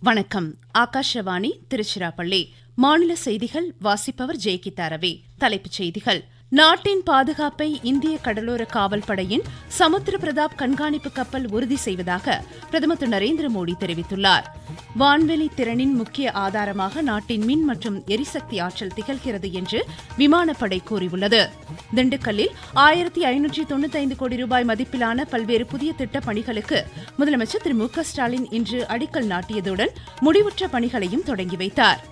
வணக்கம். ஆகாஷவாணி திருச்சிராப்பள்ளி. மாநில செய்திகள் வாசிப்பவர் ஜெயகிதா ரவி. தலைப்புச் செய்திகள். நாட்டின் பாதுகாப்பை இந்திய கடலோர காவல் படையின் சமுத்திர பிரதாப் கண்காணிப்பு கப்பல் உறுதி செய்வதாக பிரதமர் திரு நரேந்திர மோடி தெரிவித்துள்ளார். வான்வெளி திறனின் முக்கிய ஆதாரமாக நாட்டின் மின் மற்றும் எரிசக்தி ஆற்றல் திகழ்கிறது என்று விமானப்படை கூறியுள்ளது. திண்டுக்கல்லில் 1595 கோடி ரூபாய் மதிப்பிலான பல்வேறு புதிய திட்டப் பணிகளுக்கு முதலமைச்சர் திரு மு.க. ஸ்டாலின் இன்று அடிக்கல் நாட்டியதுடன் முடிவுற்ற பணிகளையும் தொடங்கி வைத்தார்.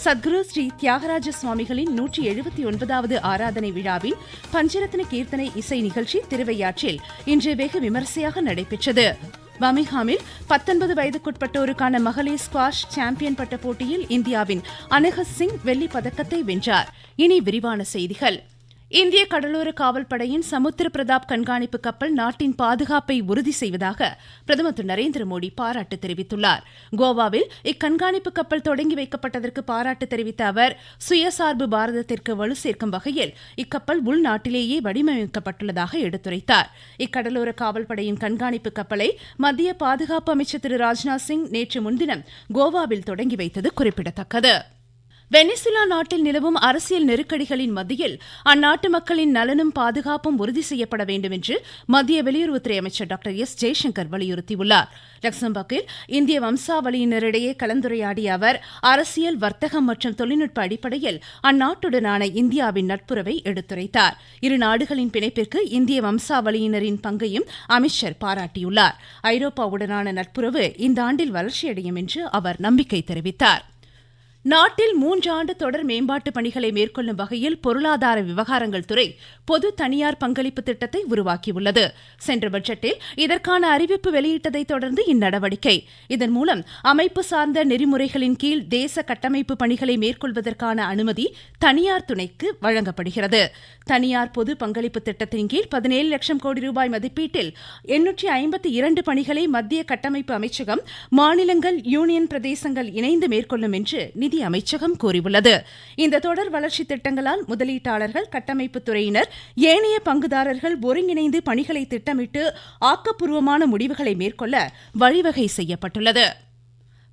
சத்குரு ஸ்ரீ தியாகராஜ சுவாமிகளின் 179வது ஆராதனை விழாவின் பஞ்சரத்ன கீர்த்தனை இசை நிகழ்ச்சி திருவையாற்றில் இன்று வெகு விமரிசையாக நடைபெற்றது. பர்மிங்ஹாமில் 19 வயதுக்குட்பட்டோருக்கான மகளிர் ஸ்குவாஷ் சாம்பியன் பட்ட போட்டியில் இந்தியாவின் அனகத் சிங் வெள்ளிப் பதக்கத்தை வென்றார். இனி விரிவான செய்திகள். இந்திய கடலோர காவல் படையின் சமுத்திர பிரதாப் கண்காணிப்பு கப்பல் நாட்டின் பாதுகாப்பை உறுதி செய்வதாக பிரதமர் திரு நரேந்திர மோடி பாராட்டு தெரிவித்துள்ளார். கோவாவில் இக்கண்காணிப்பு கப்பல் தொடங்கி வைக்கப்பட்டதற்கு பாராட்டு தெரிவித்த அவர், சுயசார்பு பாரதத்திற்கு வலு சேர்க்கும் வகையில் இக்கப்பல் உள்நாட்டிலேயே வடிவமைக்கப்பட்டுள்ளதாக எடுத்துரைத்தார். இக்கடலோர காவல் படையின் கண்காணிப்பு கப்பலை மத்திய பாதுகாப்பு அமைச்சர் திரு ராஜ்நாத் சிங் நேற்று முன்தினம் கோவாவில் தொடங்கி வைத்தது குறிப்பிடத்தக்கது. வெனிசுலா நாட்டில் நிலவும் அரசியல் நெருக்கடிகளின் மத்தியில் அந்நாட்டு மக்களின் நலனும் பாதுகாப்பும் உறுதி செய்யப்பட வேண்டும் என்று மத்திய வெளியுறவுத்துறை அமைச்சர் டாக்டர் எஸ். ஜெய்சங்கர் வலியுறுத்தியுள்ளார். லக்சம்பர்கில் இந்திய வம்சாவளியினரிடையே கலந்துரையாடிய அவர், அரசியல், வர்த்தகம் மற்றும் தொழில்நுட்ப அடிப்படையில் அந்நாட்டுடனான இந்தியாவின் நட்புறவை எடுத்துரைத்தார். இரு நாடுகளின் பிணைப்பிற்கு இந்திய வம்சாவளியினரின் பங்கையும் அமைச்சர் பாராட்டியுள்ளார். ஐரோப்பாவுடனான நட்புறவு இந்த ஆண்டில் வளர்ச்சியடையும் என்று அவர் நம்பிக்கை தெரிவித்தார். நாட்டில் 3 ஆண்டு தொடர் மேம்பாட்டு பணிகளை மேற்கொள்ளும் வகையில் பொருளாதார விவகாரங்கள் துறை பொது தனியார் பங்களிப்பு திட்டத்தை உருவாக்கியுள்ளது. சென்ற பட்ஜெட்டில் இதற்கான அறிவிப்பு வெளியிட்டதை தொடர்ந்து இந்நடவடிக்கை. இதன் மூலம் அமைப்பு சார்ந்த நெறிமுறைகளின் கீழ் தேச கட்டமைப்பு பணிகளை மேற்கொள்வதற்கான அனுமதி தனியார் துணைக்கு வழங்கப்படுகிறது. தனியார் பொது பங்களிப்பு திட்டத்தின் கீழ் 17 லட்சம் கோடி ரூபாய் மதிப்பீட்டில் 852 பணிகளை மத்திய கட்டமைப்பு அமைச்சகம், மாநிலங்கள், யூனியன் பிரதேசங்கள் இணைந்து மேற்கொள்ளும் என்று நிதி அமைச்சகம் கூறியுள்ளது. இந்த தொடர் வளர்ச்சி திட்டங்களால் முதலீட்டாளர்கள், கட்டமைப்பு துறையினர், ஏனைய பங்குதாரர்கள் ஒருங்கிணைந்து பணிகளை திட்டமிட்டு ஆக்கப்பூர்வமான முடிவுகளை மேற்கொள்ள வழிவகை செய்யப்பட்டுள்ளது.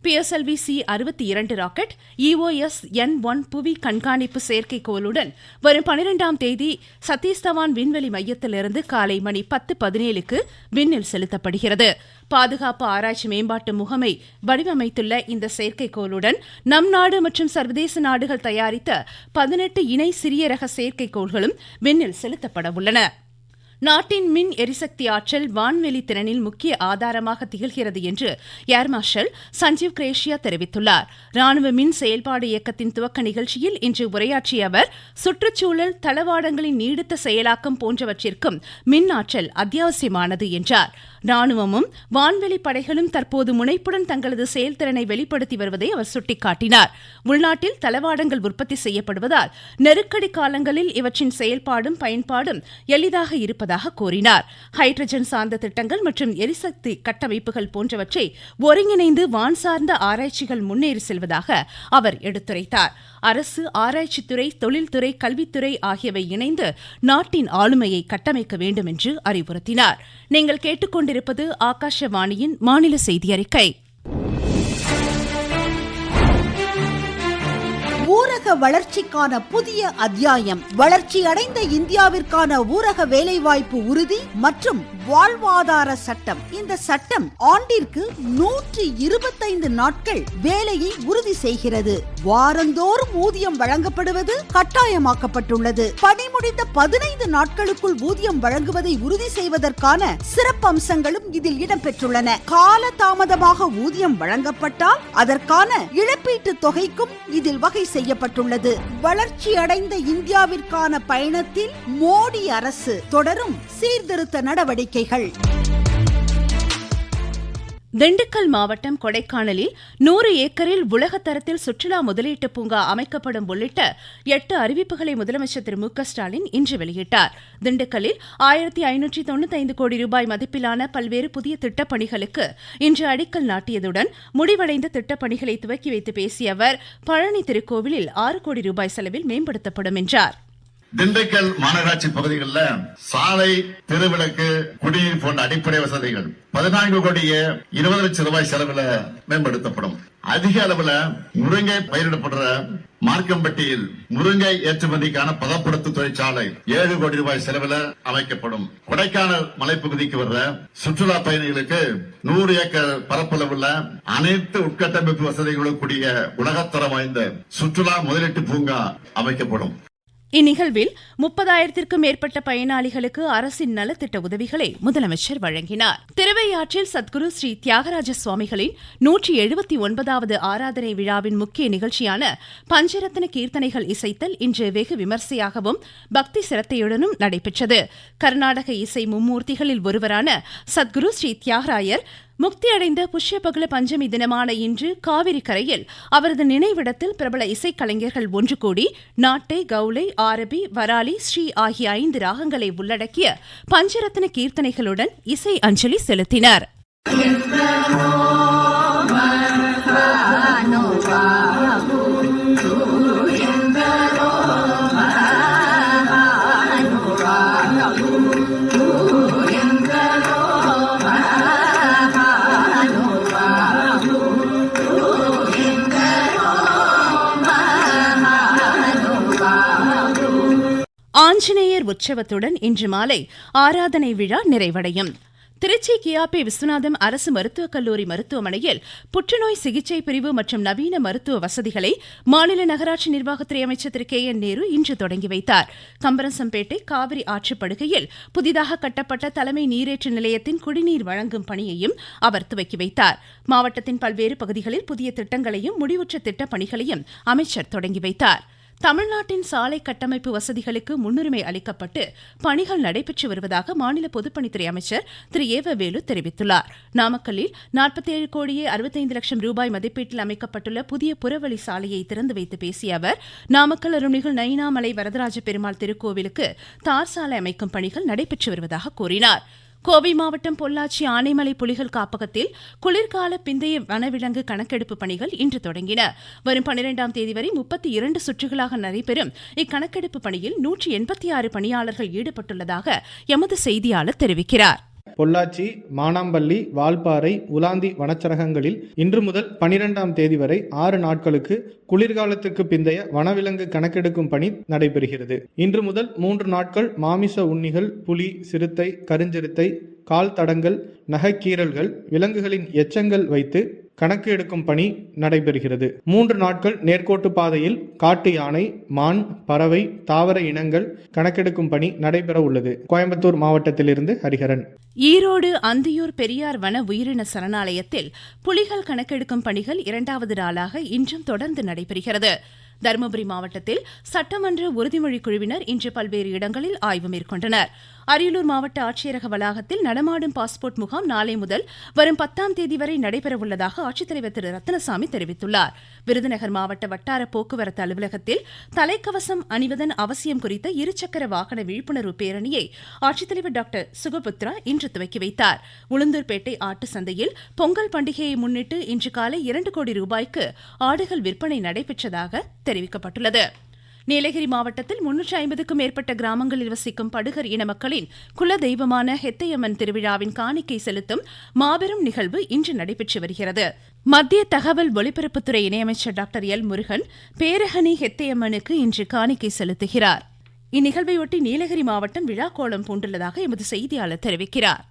PSLV C-62 ராக்கெட் EOS-N-1 புவி கண்காணிப்பு செயற்கைக்கோளுடன் வரும் 12ஆம் தேதி சதீஷ் தவான் விண்வெளி மையத்திலிருந்து காலை மணி 10:17க்கு விண்ணில் செலுத்தப்படுகிறது. பாதுகாப்பு ஆராய்ச்சி மேம்பாட்டு முகமை வடிவமைத்துள்ள இந்த செயற்கைக்கோளுடன் நம் நாடு மற்றும் சர்வதேச நாடுகள் தயாரித்த 18 இணை சிறிய ரக செயற்கைக்கோள்களும் விண்ணில் செலுத்தப்பட உள்ளன. நாட்டின் மின் எரிசக்தி ஆற்றல் வான்வெளி திறனில் முக்கிய ஆதாரமாக திகழ்கிறது என்று ஏர் மார்ஷல் சஞ்சீவ் குரேஷியா தெரிவித்துள்ளார். ராணுவ மின் செயல்பாடு இயக்கத்தின் துவக்க நிகழ்ச்சியில் இன்று உரையாற்றிய அவர், சுற்றுச்சூழல், தளவாடங்களின் நீடித்த செயலாக்கம் போன்றவற்றிற்கும் மின் ஆற்றல் அத்தியாவசியமானது என்றார். ராணுவமும் வான்வெளி படைகளும் தற்போது முனைப்புடன் தங்களது செயல்திறனை வெளிப்படுத்தி வருவதை அவர் சுட்டிக்காட்டினார். உள்நாட்டில் தளவாடங்கள் உற்பத்தி செய்யப்படுவதால் நெருக்கடி காலங்களில் இவற்றின் செயல்பாடும் பயன்பாடும் எளிதாக இருப்பதாக கூறினார். ஹைட்ரஜன் சார்ந்த திட்டங்கள் மற்றும் எரிசக்தி கட்டமைப்புகள் போன்றவற்றை ஒருங்கிணைந்து வான் சார்ந்த ஆராய்ச்சிகள் முன்னேறி செல்வதாக அவர் எடுத்துரைத்தார். அரசு, ஆராய்ச்சித்துறை, தொழில்துறை, கல்வித்துறை ஆகியவை இணைந்து நாட்டின் ஆளுமையை கட்டமைக்க வேண்டும் என்று அறிவுறுத்தினார். நீங்கள் கேட்டுக்கொண்டிருப்பது ஆகாஷவாணியின் மாநில செய்தி அறிக்கை. ஊரக வளர்ச்சிக்கான புதிய அத்தியாயம். வளர்ச்சியடைந்த இந்தியாவிற்கான ஊரக வேலைவாய்ப்பு உறுதி மற்றும் வாழ்வாதார சட்டம். இந்த சட்டம் ஆண்டிற்கு 125 நாட்கள் வேலையை உறுதி செய்கிறது. வாரந்தோறும் ஊதியம் வழங்கப்படுவது கட்டாயமாக்கப்பட்டுள்ளது. பணி முடிந்த 15 நாட்களுக்குள் ஊதியம் வழங்குவதை உறுதி செய்வதற்கான சிறப்பம்சங்களும் இதில் இடம்பெற்றுள்ளன. கால தாமதமாக ஊதியம் வழங்கப்பட்டால் அதற்கான இழப்பீட்டு தொகைக்கும் இதில் வகை செய்யப்பட்டுள்ளது. வளர்ச்சி அடைந்த இந்தியாவிற்கான பயணத்தில் மோடி அரசு தொடரும் சீர்திருத்த நடவடிக்கைகள். திண்டுக்கல் மாவட்டம் கொடைக்கானலில் 100 ஏக்கரில் உலகத்தரத்தில் சுற்றுலா முதலீட்டு பூங்கா அமைக்கப்படும் உள்ளிட்ட 8 அறிவிப்புகளை முதலமைச்சர் திரு மு.க. ஸ்டாலின் இன்று வெளியிட்டார். திண்டுக்கல்லில் 1595 கோடி ரூபாய் மதிப்பிலான பல்வேறு புதிய திட்டப்பணிகளுக்கு இன்று அடிக்கல் நாட்டியதுடன் முடிவடைந்த திட்டப்பணிகளை துவக்கி வைத்து பேசிய அவர், பழனி திருக்கோவிலில் 6 கோடி ரூபாய் செலவில் மேம்படுத்தப்படும் என்றார். திண்டுக்கல் மாநகராட்சி பகுதிகளில் சாலை, தெருவிளக்கு, குடிநீர் போன்ற அடிப்படை வசதிகள் 14 கோடியே 20 லட்சம் ரூபாய் செலவில் மேம்படுத்தப்படும். அதிக அளவில் முருங்கை பயிரிடப்படுற மார்க்கம்பட்டியில் முருங்கை ஏற்றுமதிக்கான பதப்படுத்தும் தொழிற்சாலை 7 கோடி ரூபாய் செலவில் அமைக்கப்படும். கொடைக்கானல் மலைப்பகுதிக்கு வர்ற சுற்றுலா பயணிகளுக்கு 100 ஏக்கர் பரப்பளவுள்ள அனைத்து உட்கட்டமைப்பு வசதிகளுடன் கூடிய உலகத்தரம் வாய்ந்த சுற்றுலா முதலீட்டு பூங்கா அமைக்கப்படும். இந்நிகழ்வில் 30,000க்கும் மேற்பட்ட பயனாளிகளுக்கு அரசின் நலத்திட்ட உதவிகளை முதலமைச்சர் வழங்கினார். திருவையாற்றில் சத்குரு ஸ்ரீ தியாகராஜ சுவாமிகளின் 179வது ஆராதனை விழாவின் முக்கிய நிகழ்ச்சியான பஞ்சரத்ன கீர்த்தனைகள் இசைத்தல் இன்று வெகு விமர்சையாகவும் பக்தி சிரத்தையுடனும் நடைபெற்றது. கர்நாடக இசை மும்மூர்த்திகளில் ஒருவரான சத்குரு ஸ்ரீ தியாகராயர் முக்தியடைந்த புஷ்யபகுல பஞ்சமி தினமான இன்று காவிரி கரையில் அவரது நினைவிடத்தில் பிரபல இசைக்கலைஞர்கள் ஒன்று கூடி நாட்டை, கவுளை, ஆரபி, வராலி, ஸ்ரீ ஆகிய 5 ராகங்களை உள்ளடக்கிய பஞ்சரத்ன கீர்த்தனைகளுடன் இசை அஞ்சலி செலுத்தினர். ஆஞ்சநேயர் உற்சவத்துடன் இன்று மாலை ஆராதனை விழா நிறைவடையும். திருச்சி கியாபி விஸ்வநாதம் அரசு மருத்துவக் கல்லூரி மருத்துவமனையில் புற்றுநோய் சிகிச்சை பிரிவு மற்றும் நவீன மருத்துவ வசதிகளை மாநில நகராட்சி நிர்வாகத்துறை அமைச்சர் திரு கே என் நேரு இன்று தொடங்கி வைத்தார். கம்பரசம்பேட்டை காவிரி ஆற்றுப்படுகையில் புதிதாக கட்டப்பட்ட தலைமை நீரேற்று நிலையத்தின் குடிநீர் வழங்கும் பணியையும் அவர் துவக்கி வைத்தார். மாவட்டத்தின் பல்வேறு பகுதிகளில் புதிய திட்டங்களையும் முடிவுற்ற திட்டப் பணிகளையும் அமைச்சர் தொடங்கி வைத்தார். தமிழ்நாட்டின் சாலை கட்டமைப்பு வசதிகளுக்கு முன்னுரிமை அளிக்கப்பட்டு பணிகள் நடைபெற்று வருவதாக மாநில பொதுப்பணித்துறை அமைச்சர் திரு ஏவ வேலு தெரிவித்துள்ளார். நாமக்கல்லில் 47 கோடியே 65 லட்சம் ரூபாய் மதிப்பீட்டில் அமைக்கப்பட்டுள்ள புதிய புறவழி சாலையை திறந்து வைத்து பேசிய அவர், நாமக்கல் அருள்மிகு நயினாமலை வரதராஜ பெருமாள் திருக்கோவிலுக்கு தார் சாலை அமைக்கும் பணிகள் நடைபெற்று வருவதாக கூறினார். கோவை மாவட்டம் பொள்ளாச்சி ஆனைமலை புலிகள் காப்பகத்தில் குளிர்கால பிந்தைய வனவிலங்கு கணக்கெடுப்பு பணிகள் இன்று தொடங்கின. வரும் 12ஆம் தேதி வரை 32 சுற்றுகளாக நடைபெறும் இக்கணக்கெடுப்பு பணியில் 186 பணியாளர்கள் ஈடுபட்டுள்ளதாக எமது செய்தியாளர் தெரிவிக்கிறார். பொள்ளாச்சி, மானாம்பள்ளி, வால்பாறை, உலாந்தி வனச்சரகங்களில் இன்று முதல் 12ஆம் தேதி வரை 6 நாட்களுக்கு குளிர்காலத்துக்கு பிந்தைய வனவிலங்கு கணக்கெடுக்கும் பணி நடைபெறுகிறது. இன்று முதல் 3 நாட்கள் மாமிச உண்ணிகள், புலி, சிறுத்தை, கருஞ்சிறுத்தை, கால் தடங்கள், நகைக்கீரல்கள், விலங்குகளின் எச்சங்கள் வைத்து கணக்கு எடுக்கும் பணி நடைபெறுகிறது. 3 நாட்கள் நேர்கோட்டு பாதையில் காட்டு யானை, மான், பறவை, தாவர இனங்கள் கணக்கெடுக்கும் பணி நடைபெற உள்ளது. கோயம்புத்தூர் மாவட்டத்திலிருந்து ஹரிஹரன். ஈரோடு அந்தியூர் பெரியார் வன உயிரின சரணாலயத்தில் புலிகள் கணக்கெடுக்கும் பணிகள் 2வது நாளாக இன்றும் தொடர்ந்து நடைபெறுகிறது. தருமபுரி மாவட்டத்தில் சட்டமன்ற உறுதிமொழி குழுவினர் இன்று பல்வேறு இடங்களில் ஆய்வு மேற்கொண்டனர். அரியலூர் மாவட்ட ஆட்சியரக வளாகத்தில் நடமாடும் பாஸ்போர்ட் முகாம் நாளை முதல் வரும் 10ஆம் தேதி வரை நடைபெறவுள்ளதாக ஆட்சித்தலைவர் திரு ரத்னசாமி தெரிவித்துள்ளார். விருதுநகர் மாவட்ட வட்டார போக்குவரத்து அலுவலகத்தில் தலைக்கவசம் அணிவதன் அவசியம் குறித்த இருசக்கர வாகன விழிப்புணர்வு பேரணியை ஆட்சித்தலைவர் டாக்டர் சுகபுத்ரா இன்று துவக்கி வைத்தார். உளுந்தூர்பேட்டை ஆட்டு சந்தையில் பொங்கல் பண்டிகையை முன்னிட்டு இன்று காலை 2 கோடி ரூபாய்க்கு ஆடுகள் விற்பனை நடைபெற்றதாக தெரிவிக்கப்பட்டுள்ளது. நீலகிரி மாவட்டத்தில் 350க்கும் மேற்பட்ட கிராமங்களில் வசிக்கும் படுகர் இன மக்களின் குல தெய்வமான ஹெத்தையம்மன் திருவிழாவின் காணிக்கை செலுத்தும் மாபெரும் நிகழ்வு இன்று நடைபெற்று வருகிறது. மத்திய தகவல் ஒலிபரப்புத்துறை இணையமைச்சர் டாக்டர் எல் முருகன் பேரகனி ஹெத்தையம்மனுக்கு இன்று காணிக்கை செலுத்துகிறார். இந்நிகழ்வையொட்டி நீலகிரி மாவட்டம் விழாக்கோலம் பூண்டுள்ளதாக எமது செய்தியாளர் தெரிவிக்கிறார்.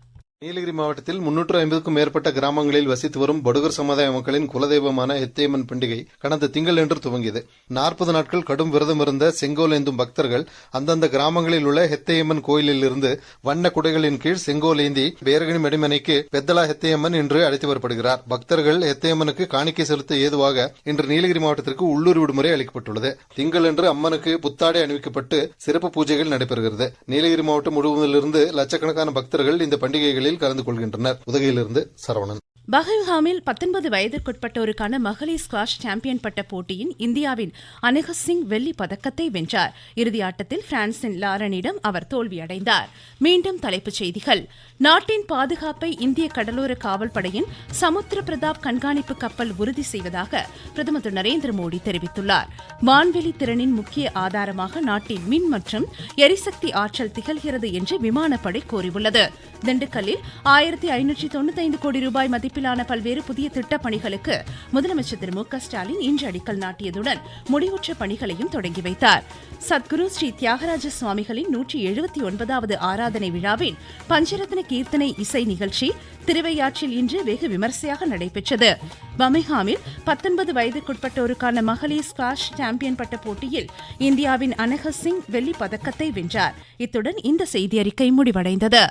நீலகிரி மாவட்டத்தில் 350க்கும் மேற்பட்ட கிராமங்களில் வசித்து வரும் படுகர் சமுதாய மக்களின் குலதெய்வமான ஹெத்தையம்மன் பண்டிகை கடந்த திங்களன்று துவங்கியது. 40 நாட்கள் கடும் விரதம் இருந்த செங்கோல் ஏந்தும் பக்தர்கள் அந்தந்த கிராமங்களில் உள்ள ஹெத்தையம்மன் கோயிலில் இருந்து வண்ண குடைகளின் கீழ் செங்கோல் ஏந்தி பேரகனி மெடிமனைக்கு பெத்தலா ஹெத்தையம்மன் என்று அழைத்து வரப்படுகிறார். பக்தர்கள் ஹெத்தையம்மனுக்கு காணிக்கை செலுத்த ஏதுவாக இன்று நீலகிரி மாவட்டத்திற்கு உள்ளூர் விடுமுறை அளிக்கப்பட்டுள்ளது. திங்களன்று அம்மனுக்கு புத்தாடை அணிவிக்கப்பட்டு சிறப்பு பூஜைகள் நடைபெறுகிறது. நீலகிரி மாவட்டம் முழுவதிலிருந்து லட்சக்கணக்கான பக்தர்கள் இந்த பண்டிகைகளில் கலந்து கொள்கின்றனர். உதகையிலிருந்து சரவணன். பஹல்ஹாமில் 19 வயதிற்குட்பட்டோருக்கான மகளிர் ஸ்குவாஷ் சாம்பியன் பட்ட போட்டியின் இந்தியாவின் அனக சிங் வெள்ளி பதக்கத்தை வென்றார். இறுதி ஆட்டத்தில் பிரான்சின் லாரனிடம் அவர் தோல்வியடைந்தார். மீண்டும் தலைப்புச் செய்திகள். நாட்டின் பாதுகாப்பை இந்திய கடலோர காவல் படையின் சமுத்திர பிரதாப் கண்காணிப்பு கப்பல் உறுதி செய்வதாக பிரதமர் திரு நரேந்திர மோடி தெரிவித்துள்ளார். வான்வெளி திறனின் முக்கிய ஆதாரமாக நாட்டின் மின் மற்றும் எரிசக்தி ஆற்றல் திகழ்கிறது என்று விமானப்படை கூறியுள்ளது. திண்டுக்கல்லில் 1595 கோடி ரூபாய் மதிப்பிலான பல்வேறு புதிய திட்டப் பணிகளுக்கு முதலமைச்சர் திரு மு.க. ஸ்டாலின் இன்று அடிக்கல் நாட்டியதுடன் முடிவுற்ற பணிகளையும் தொடங்கி வைத்தார். சத்குரு ஸ்ரீ தியாகராஜ சுவாமிகளின் 179வது ஆராதனை விழாவில் பஞ்சரத்ன கீர்த்தனை இசை நிகழ்ச்சி திருவையாற்றில் இன்று வெகு விமரிசையாக நடைபெற்றது. பர்மிங்ஹாமில் 19 வயதுக்குட்பட்டோருக்கான மகளிர் ஸ்குவாஷ் சாம்பியன் பட்ட போட்டியில் இந்தியாவின் அனக சிங் வெள்ளி பதக்கத்தை வென்றார். இத்துடன் இந்த செய்தியறிக்கை முடிவடைந்தது.